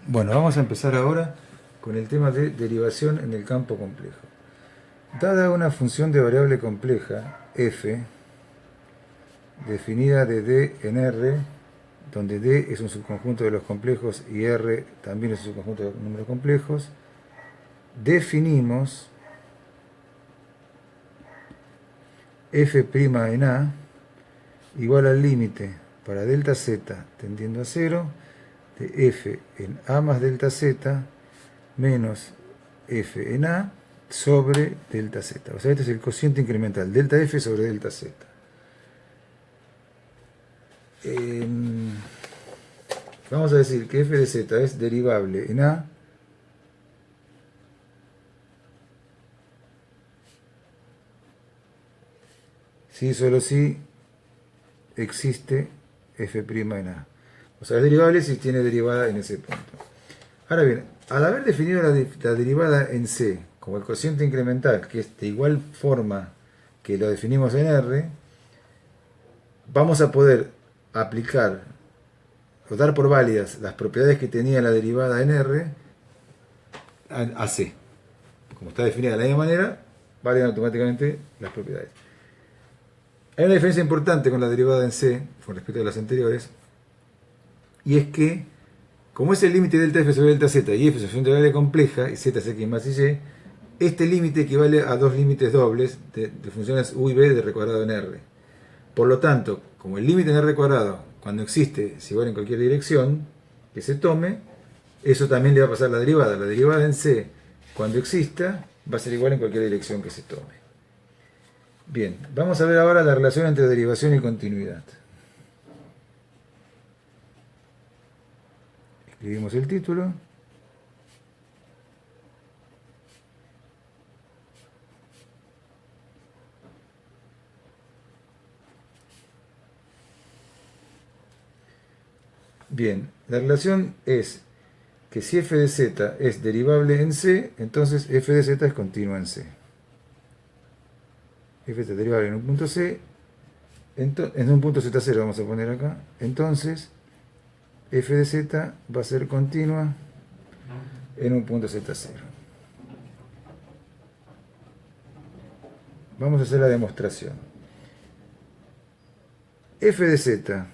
Bueno, vamos a empezar ahora con el tema de derivación en el campo complejo. Dada una función de variable compleja, f, definida de D en R, donde D es un subconjunto de los complejos y R también es un subconjunto de los números complejos, definimos f' en A igual al límite para delta z tendiendo a 0 de f en A más delta z menos f en A sobre delta z. O sea, este es el cociente incremental, delta f sobre delta z. Vamos a decir que f de z es derivable en A si solo si existe f' en A. O sea, es derivable si tiene derivada en ese punto. Ahora bien, al haber definido la derivada en C como el cociente incremental, que es de igual forma que lo definimos en R, vamos a poder aplicar o dar por válidas las propiedades que tenía la derivada en R a C. Como está definida de la misma manera, valen automáticamente las propiedades. Hay una diferencia importante con la derivada en C con respecto a las anteriores, y es que, como es el límite delta f sobre delta z y f es una variable compleja, y z es x más y, este límite equivale a dos límites dobles de funciones u y b de r cuadrado en R. Por lo tanto, como el límite en R cuadrado, cuando existe, es igual en cualquier dirección que se tome, eso también le va a pasar a la derivada. La derivada en C, cuando exista, va a ser igual en cualquier dirección que se tome. Bien, vamos a ver ahora la relación entre derivación y continuidad. Escribimos el título. Bien, la relación es que si f de z es derivable en C, entonces f de z es continua en C. F es derivable en un punto C, en un punto z0 vamos a poner acá, entonces f de z va a ser continua en un punto z0. Vamos a hacer la demostración. F de z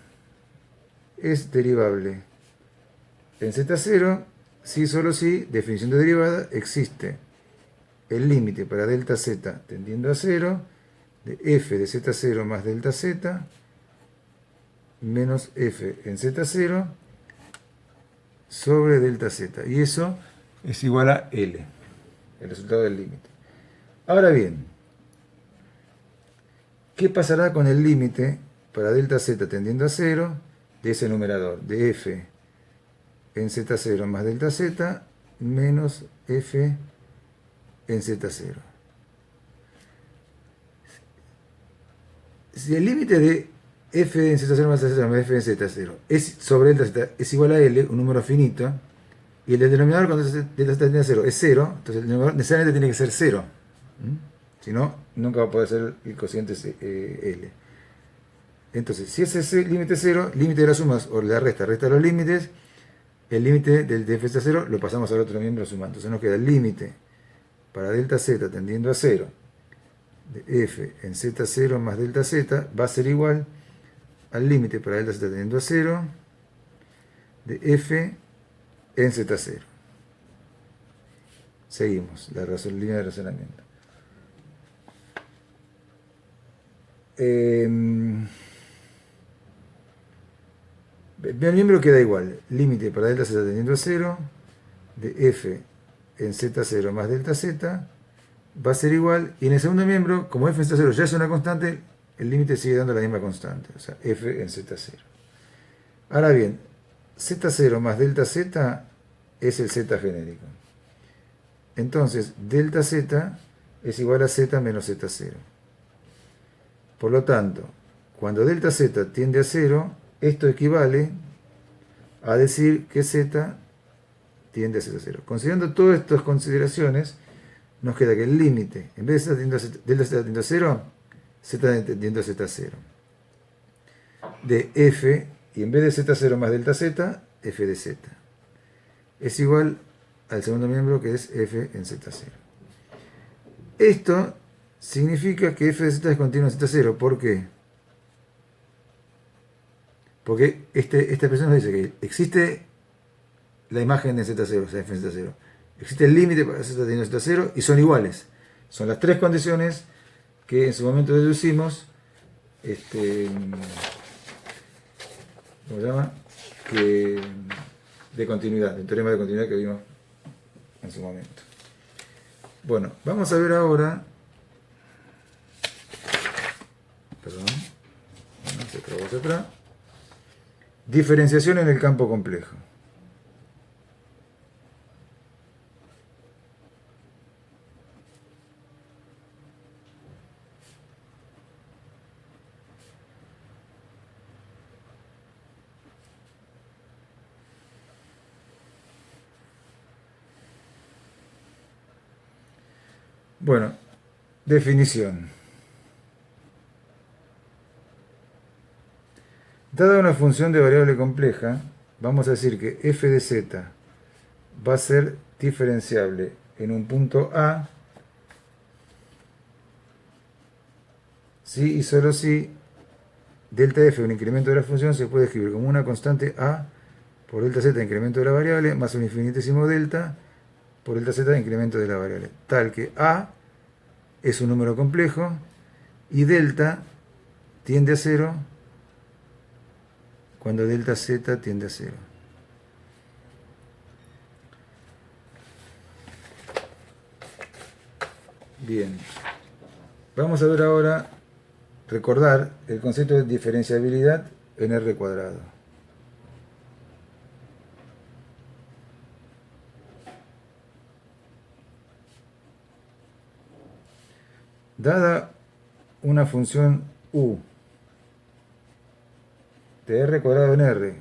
es derivable en z0 si solo si, definición de derivada, existe el límite para delta z tendiendo a 0 de f de z0 más delta z menos f en z0 sobre delta z. Y eso es igual a L, el resultado del límite. Ahora bien, ¿qué pasará con el límite para delta z tendiendo a 0 de ese numerador? De f en z0 más delta z menos f en z0. Si el límite de f en z0 más z0 más f en z0 es sobre delta z es igual a L, un número finito, y el denominador cuando delta z tiende a 0 es 0, entonces el denominador necesariamente tiene que ser 0. Si no, nunca va a poder ser el cociente L. Entonces, si ese es el límite 0, límite de las sumas o la resta los límites, el límite del de f de 0 lo pasamos al otro miembro sumando. Entonces nos queda el límite para delta z tendiendo a 0 de f en z0 más delta z va a ser igual al límite para delta z tendiendo a 0 de f en z0. Seguimos la línea de razonamiento. El miembro queda igual. Límite para delta z tendiendo a 0 de f en z0 más delta z va a ser igual. Y en el segundo miembro, como f en z0 ya es una constante, el límite sigue dando la misma constante. O sea, f en z0. Ahora bien, z0 más delta z es el z genérico. Entonces, delta z es igual a z menos z0. Por lo tanto, cuando delta z tiende a 0, esto equivale a decir que z tiende a z0. Considerando todas estas consideraciones, nos queda que el límite, en vez de delta z tiende a 0, z tiende a z0. De f, y en vez de z0 más delta z, f de z. es igual al segundo miembro, que es f en z0. Esto significa que f de z es continuo en z0. ¿Por qué? Porque esta expresión nos dice que existe la imagen de z0, o sea, f en z0. Existe el límite para z teniendo z0 y son iguales. Son las tres condiciones que en su momento deducimos, ¿cómo se llama? De continuidad, el teorema de continuidad que vimos en su momento. Bueno, vamos a ver ahora, perdón, se trabó hacia atrás, diferenciación en el campo complejo. Bueno, definición. Dada una función de variable compleja, vamos a decir que f de z va a ser diferenciable en un punto A si y solo si delta f, un incremento de la función, se puede escribir como una constante A por delta z, incremento de la variable, más un infinitésimo delta por delta z, incremento de la variable. Tal que A es un número complejo y delta tiende a 0 cuando delta z tiende a 0. Bien. Vamos a ver ahora, recordar el concepto de diferenciabilidad en R cuadrado. Dada una función u de R cuadrado en R,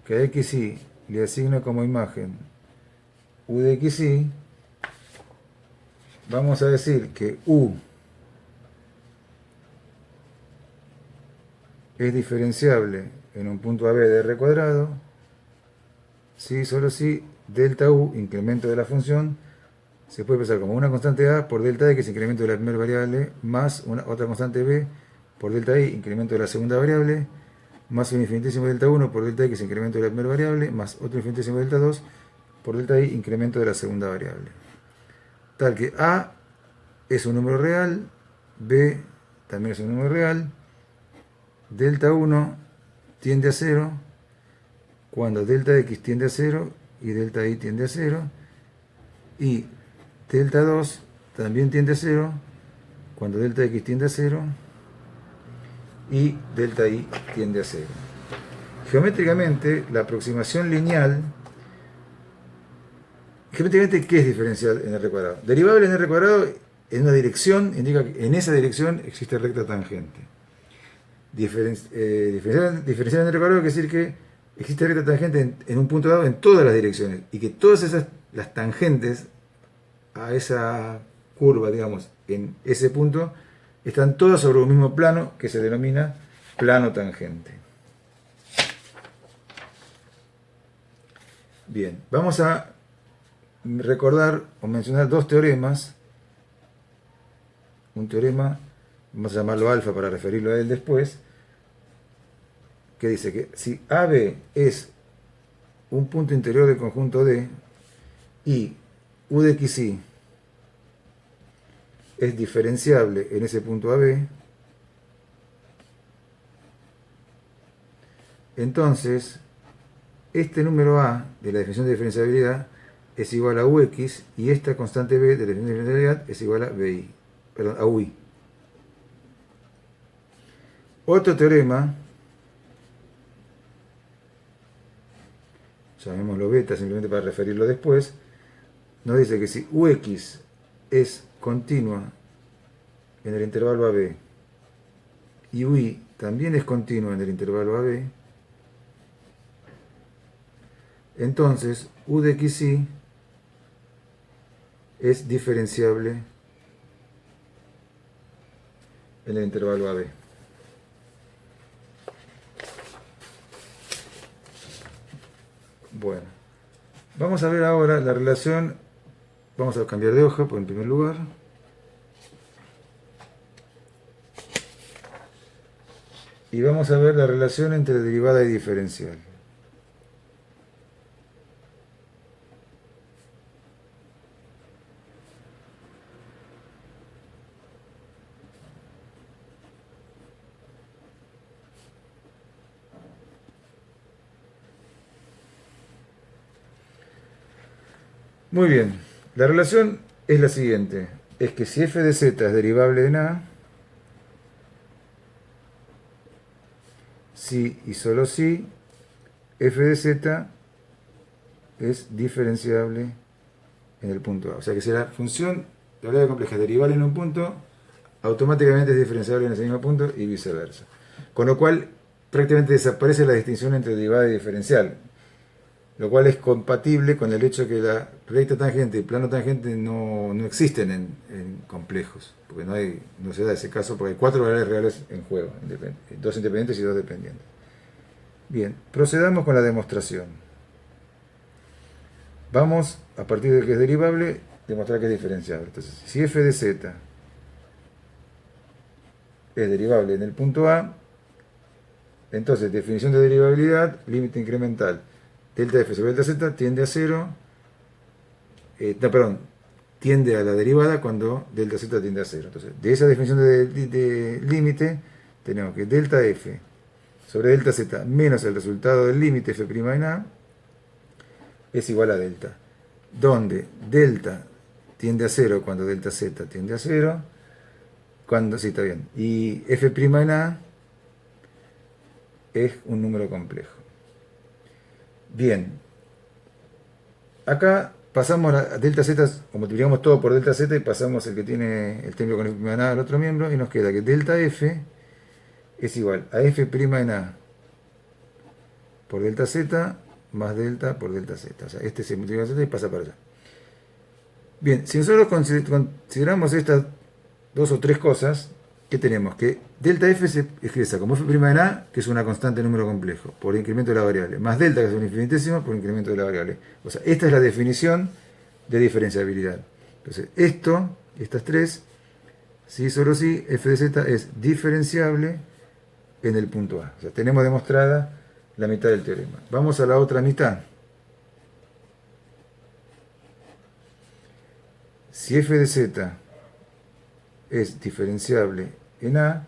que a xy le asigno como imagen u de xy, vamos a decir que u es diferenciable en un punto AB de R cuadrado si solo si delta u, incremento de la función, se puede expresar como una constante A por delta x, incremento de la primera variable, más otra constante B por delta y, incremento de la segunda variable, más un infinitésimo delta 1 por delta x, incremento de la primera variable, más otro infinitésimo delta 2 por delta y, incremento de la segunda variable. Tal que A es un número real, B también es un número real, delta 1 tiende a 0 cuando delta x tiende a 0 y delta y tiende a 0, y delta 2 también tiende a 0 cuando delta x tiende a 0 y delta y tiende a 0. Geométricamente, la aproximación lineal, geométricamente, ¿qué es diferencial en R cuadrado? Derivable en R cuadrado en una dirección indica que en esa dirección existe recta tangente. Diferencial en R cuadrado quiere decir que existe recta tangente en un punto dado en todas las direcciones y que todas las tangentes a esa curva, digamos, en ese punto, están todas sobre un mismo plano que se denomina plano tangente. Bien, vamos a recordar o mencionar dos teoremas. Un teorema, vamos a llamarlo alfa para referirlo a él después, que dice que si AB es un punto interior del conjunto D y U de xy es diferenciable en ese punto AB, entonces este número A de la definición de diferenciabilidad es igual a Ux y esta constante B de la definición de diferenciabilidad es igual a BI, perdón, a UI. Otro teorema, llamémoslo beta simplemente para referirlo después, nos dice que si Ux es continua en el intervalo AB y UI también es continua en el intervalo AB, entonces U de xy es diferenciable en el intervalo AB. Bueno, Vamos a ver ahora la relación, vamos a cambiar de hoja en primer lugar. Y vamos a ver la relación entre derivada y diferencial. Muy bien, la relación es la siguiente. Es que si f de z es derivable en a, si y solo si f de z es diferenciable en el punto A. O sea que si la función de variable compleja es derivable en un punto, automáticamente es diferenciable en ese mismo punto y viceversa. Con lo cual prácticamente desaparece la distinción entre derivada y diferencial, lo cual es compatible con el hecho que la recta tangente y plano tangente no existen en complejos, porque no se da ese caso porque hay cuatro variables reales en juego, dos independientes y dos dependientes. Bien, procedamos con la demostración. Vamos, a partir de que es derivable, demostrar que es diferenciable. Entonces, si f de z es derivable en el punto A, entonces definición de derivabilidad, límite incremental, delta f sobre delta z tiende a 0, tiende a la derivada cuando delta z tiende a 0. Entonces, de esa definición de límite, tenemos que delta f sobre delta z menos el resultado del límite f' en a es igual a delta, donde delta tiende a 0 cuando delta z tiende a 0, cuando, sí, está bien, y f' en a es un número complejo. Bien, acá pasamos a delta z, o multiplicamos todo por delta z y pasamos el que tiene el término con f' en a al otro miembro, y nos queda que delta f es igual a f' en a por delta z más delta por delta z. O sea, este se multiplica con z y pasa para allá. Bien, si nosotros consideramos estas dos o tres cosas, ¿qué tenemos? Que delta f se expresa como f' en a, que es una constante número complejo, por incremento de la variable, más delta, que es un infinitésimo, por incremento de la variable. O sea, esta es la definición de diferenciabilidad. Entonces, estas tres, si solo si f de z es diferenciable en el punto A. O sea, tenemos demostrada la mitad del teorema. Vamos a la otra mitad. Si f de z es diferenciable en A,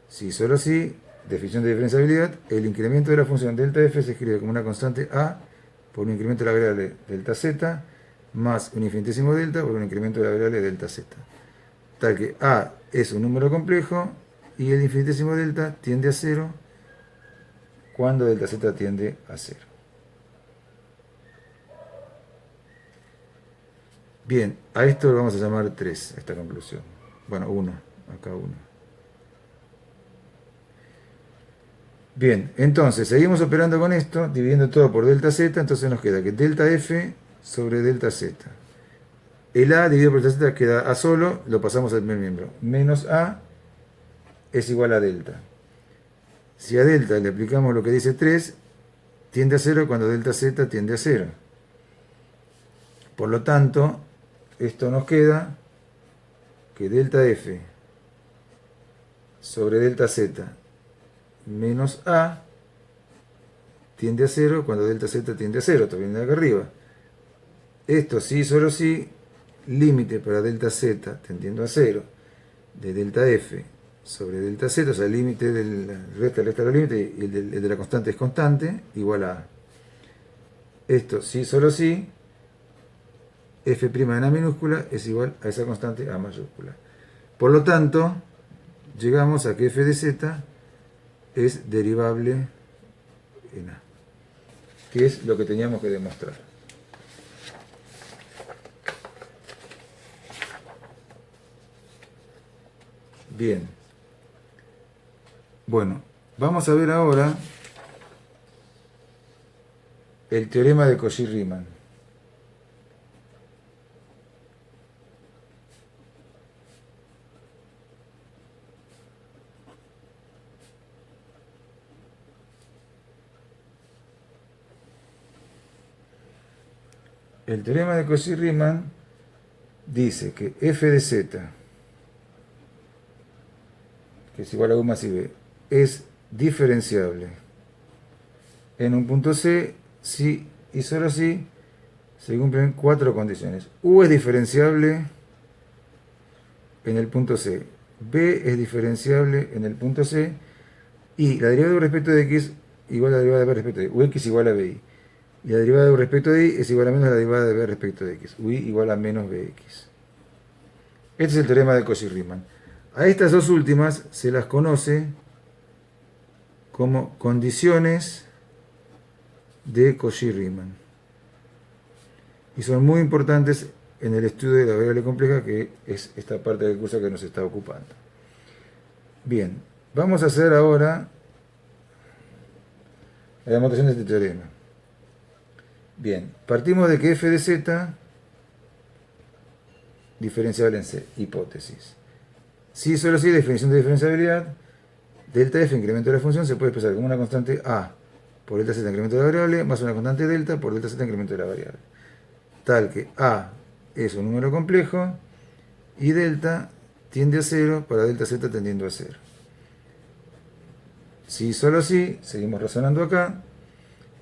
si solo si, definición de diferenciabilidad, el incremento de la función delta f se escribe como una constante A por un incremento de la variable delta z más un infinitésimo delta por un incremento de la variable delta z. Tal que A es un número complejo y el infinitésimo delta tiende a 0 cuando delta z tiende a 0. Bien, a esto lo vamos a llamar 3, a esta conclusión. Bueno, 1, acá 1. Bien, entonces seguimos operando con esto, dividiendo todo por delta z, entonces nos queda que delta f sobre delta z. El a dividido por delta z queda a solo, lo pasamos al primer miembro. Menos a es igual a delta. Si a delta le aplicamos lo que dice 3, tiende a 0 cuando delta z tiende a 0. Por lo tanto, esto nos queda que delta f sobre delta z menos a tiende a 0 cuando delta z tiende a 0. Esto viene de acá arriba. Esto sí, solo sí, límite para delta z tendiendo a 0 de delta f sobre delta z, o sea, el límite del resta los límites y el de la constante es constante, igual a esto sí, solo sí, f' en a minúscula es igual a esa constante a mayúscula. Por lo tanto, llegamos a que f de z es derivable en a, que es lo que teníamos que demostrar. Bien. Bueno, vamos a ver ahora el teorema de Cauchy-Riemann. el teorema de Cauchy-Riemann dice que f de z, que es igual a u más b, es diferenciable en un punto C si y solo si se cumplen 4 condiciones. U es diferenciable en el punto C, B es diferenciable en el punto C, y la derivada de u respecto de x igual a la derivada de b respecto de y, ux igual a bi. Y la derivada de u respecto de y es igual a menos la derivada de b respecto de x, ui igual a menos bx. Este es el teorema de Cauchy-Riemann. A estas dos últimas se las conoce como condiciones de Cauchy-Riemann. Y son muy importantes en el estudio de la variable compleja, que es esta parte del curso que nos está ocupando. Bien, vamos a hacer ahora la demostración de este teorema. Bien, partimos de que f de z diferenciable en C, hipótesis. Si solo si, definición de diferenciabilidad, delta f, incremento de la función, se puede expresar como una constante a por delta z, incremento de la variable, más una constante delta por delta z, incremento de la variable. Tal que a es un número complejo y delta tiende a 0 para delta z tendiendo a 0. Si solo si, seguimos razonando acá.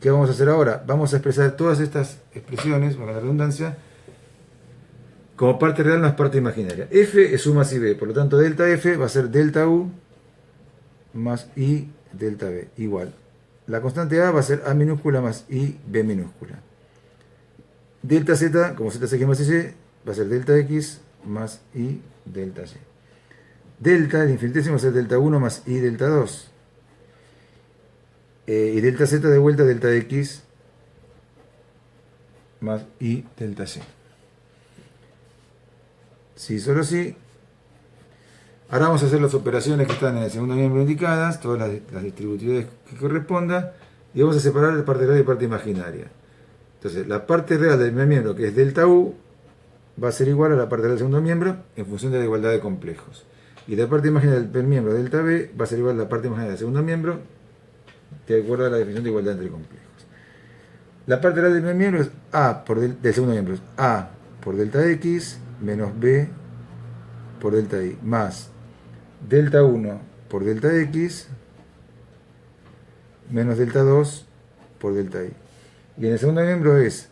¿Qué vamos a hacer ahora? Vamos a expresar todas estas expresiones, para la redundancia, como parte real más parte imaginaria. F es u más i b, por lo tanto delta f va a ser delta u más i delta b, igual. La constante a va a ser a minúscula más i b minúscula. Delta z, como z es x más y, va a ser delta x más i delta y. Delta, el infinitésimo, va a ser delta 1 más i delta 2. Y delta z de vuelta delta x más i delta y. Sí, solo sí. Ahora vamos a hacer las operaciones que están en el segundo miembro indicadas, todas las distributivas que correspondan, y vamos a separar la parte real y parte imaginaria. Entonces, la parte real del primer miembro, que es delta u, va a ser igual a la parte real del segundo miembro en función de la igualdad de complejos. Y la parte imaginaria del primer miembro, delta b, va a ser igual a la parte imaginaria del segundo miembro, de acuerdo a la definición de igualdad entre complejos. La parte real del primer miembro es a del segundo miembro es a por delta x menos b por delta y más delta 1 por delta x menos delta 2 por delta y. Y en el segundo miembro es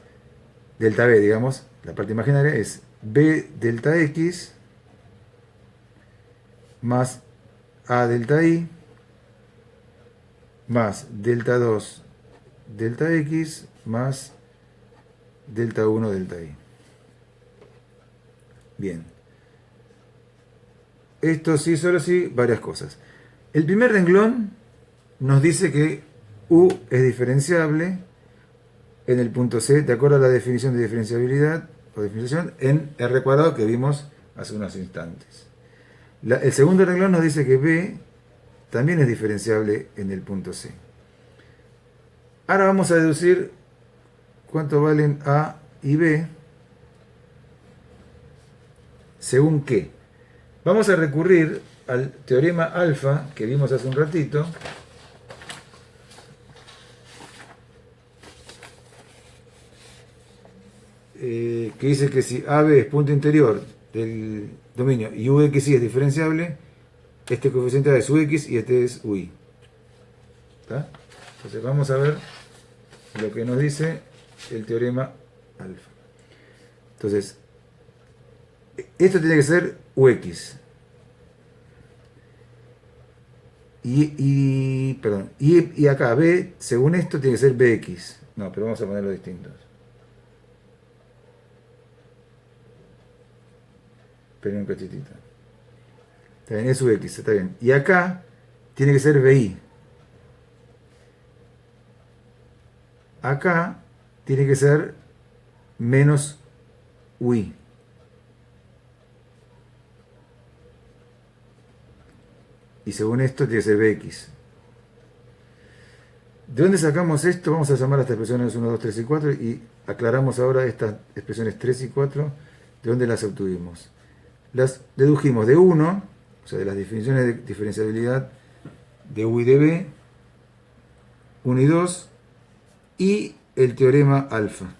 delta b, digamos, la parte imaginaria es b delta x más a delta y más delta 2 delta x más delta 1 delta y. Bien. Esto sí, solo sí, varias cosas. El primer renglón nos dice que u es diferenciable en el punto C, de acuerdo a la definición de diferenciabilidad o definición en R cuadrado que vimos hace unos instantes. El segundo renglón nos dice que B también es diferenciable en el punto C. Ahora vamos a deducir cuánto valen A y B según qué. Vamos a recurrir al teorema alfa que vimos hace un ratito, que dice que si AB es punto interior del dominio y UX es diferenciable, este coeficiente A es UX y este es UI. ¿Está? Entonces vamos a ver lo que nos dice el teorema alfa. Entonces, esto tiene que ser UX. Y acá B, según esto, tiene que ser BX. No, pero vamos a ponerlo distintos. Esperen un cachitito. Está bien, es UX, está bien. Y acá tiene que ser BI. Acá tiene que ser menos UI. Y según esto tiene que ser Bx. ¿De dónde sacamos esto? Vamos a llamar a estas expresiones 1, 2, 3 y 4 y aclaramos ahora estas expresiones 3 y 4, ¿de dónde las obtuvimos? Las dedujimos de 1, o sea, de las definiciones de diferenciabilidad de U y de B, 1 y 2, y el teorema alfa.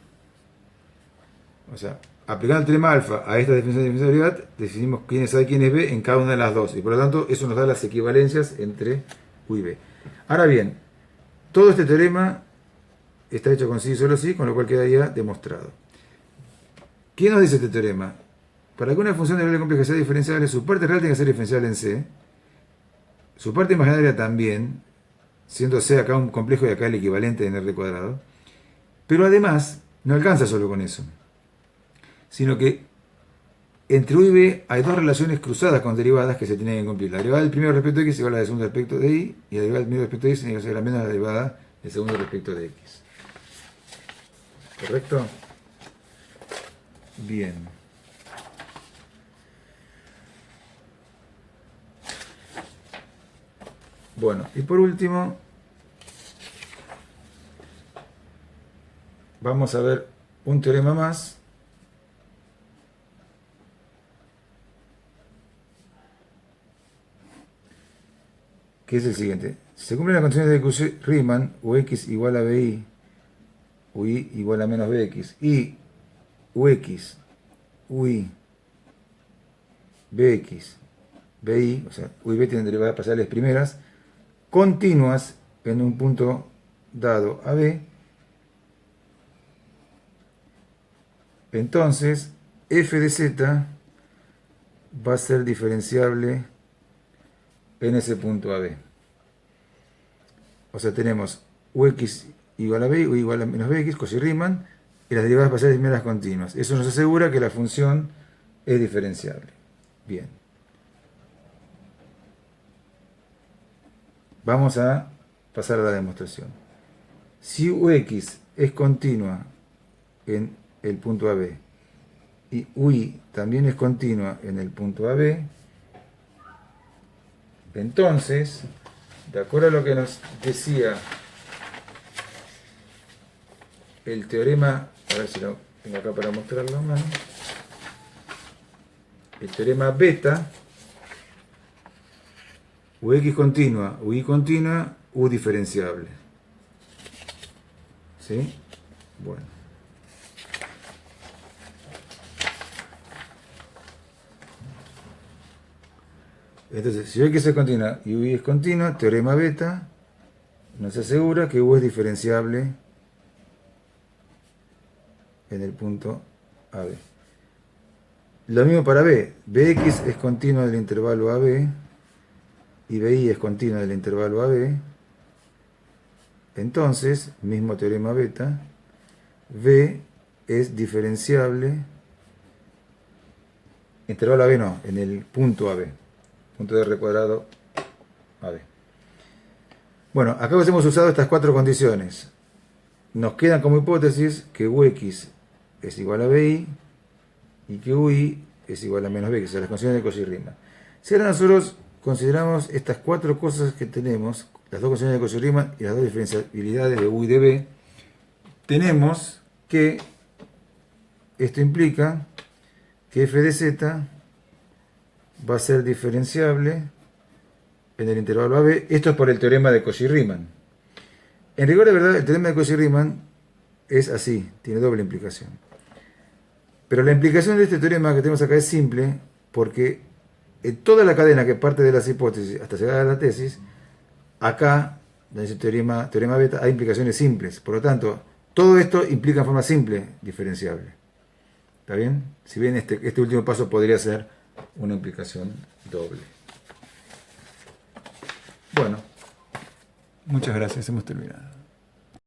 O sea, aplicando el teorema alfa a esta definición de diferenciabilidad, definimos quién es A y quién es B en cada una de las dos. Y por lo tanto, eso nos da las equivalencias entre U y B. Ahora bien, todo este teorema está hecho con sí y solo sí, con lo cual quedaría demostrado. ¿Qué nos dice este teorema? Para que una función de nivel de complejidad sea diferenciable, su parte real tiene que ser diferenciable en C, su parte imaginaria también, siendo C acá un complejo y acá el equivalente en R cuadrado, pero además no alcanza solo con eso, sino que entre U y B hay dos relaciones cruzadas con derivadas que se tienen que cumplir. La derivada del primero respecto de X es igual a la del segundo respecto de Y, y la derivada del primero respecto de X tiene que ser la menos la derivada del segundo respecto de X. ¿Correcto? Bien. Bueno, y por último, vamos a ver un teorema más. Que es el siguiente. Si se cumplen las condiciones de Cauchy-Riemann, Ux igual a BI, UI igual a menos Bx, y Ux, UI, Bx, BI, o sea, U y B tienen derivadas parciales primeras, continuas en un punto dado a B, entonces f de z va a ser diferenciable en ese punto a B. O sea, tenemos Ux igual a B, U igual a menos Bx, Cauchy-Riemann, y las derivadas parciales primeras continuas. Eso nos asegura que la función es diferenciable. Bien. Vamos a pasar a la demostración. Si Ux es continua en el punto AB y UI también es continua en el punto AB, entonces, de acuerdo a lo que nos decía el teorema, a ver si lo tengo acá para mostrarlo a mano, el teorema beta, Ux continua, UI continua, U diferenciable. ¿Sí? Bueno. Entonces, si X es continua y UI es continua, teorema beta nos asegura que U es diferenciable en el punto AB. Lo mismo para B. Bx es continua del intervalo AB y BI es continua del intervalo AB. Entonces, mismo teorema beta, B es diferenciable, intervalo AB no, en el punto AB, punto de R cuadrado AB. Bueno, acá hemos usado estas cuatro condiciones. Nos quedan como hipótesis que Ux es igual a BI y que UI es igual a menos B, que son las condiciones de Cauchy-Riemann. Si ahora nosotros consideramos estas cuatro cosas que tenemos, las dos condiciones de Cauchy-Riemann y las dos diferenciabilidades de U y de B, tenemos que esto implica que f de z va a ser diferenciable en el intervalo AB. Esto es por el teorema de Cauchy-Riemann. En rigor de verdad, el teorema de Cauchy-Riemann es así, tiene doble implicación. Pero la implicación de este teorema que tenemos acá es simple, porque en toda la cadena que parte de las hipótesis hasta llegar a la tesis, acá, en ese teorema beta, hay implicaciones simples. Por lo tanto, todo esto implica en forma simple diferenciable. ¿Está bien? Si bien este último paso podría ser una implicación doble. Bueno, muchas gracias, hemos terminado.